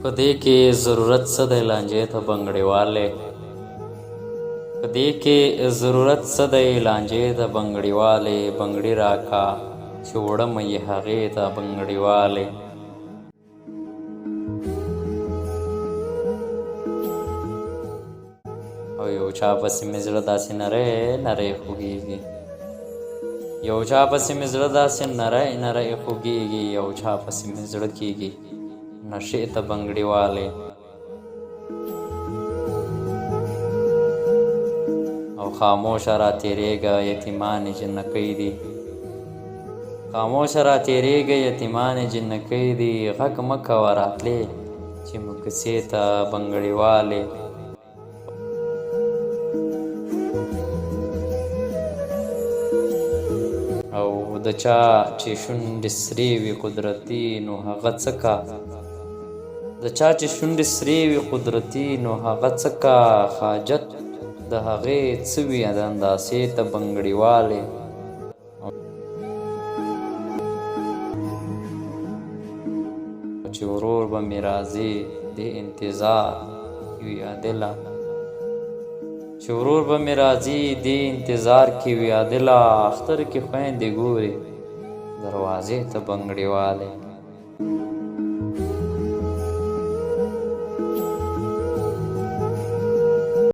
په دې کې ضرورت څه دی لانجې ته بنګړې والې په دې کې ضرورت څه دی لانجې ته بنګړې والې بنګړي راکا چې وړمه یې هغې ته بنګړې والې او یو چا پسې مې زړه داسې نری نری خوږېږي یو چا پسې مې زړه داسې نری نری خوږېږي یو چا پسې مې زړه کېږي نشې ته بنګړې والې او خاموشه را تېرېږه یتیمانې جنکۍ دي خاموشه را تېرېږه یتیمانې جنکۍ دي غږ مه کوه راتلې چې موږ کیسې ته بنګړې والې او د چا چې شونډې سرې وي قدرتي نو هغه څه کا د چا چې شونډې سرې وي قدرتي نو هغه څه کا حاجت د هغې څه وي د انداسې ته بنګړې والې چې ورور به مې راځي د انتظار کې وي عادله چې ورور به مې راځي د انتظار کې وي عادله اختر کې خویندې ګوري دروازې ته بنګړې والې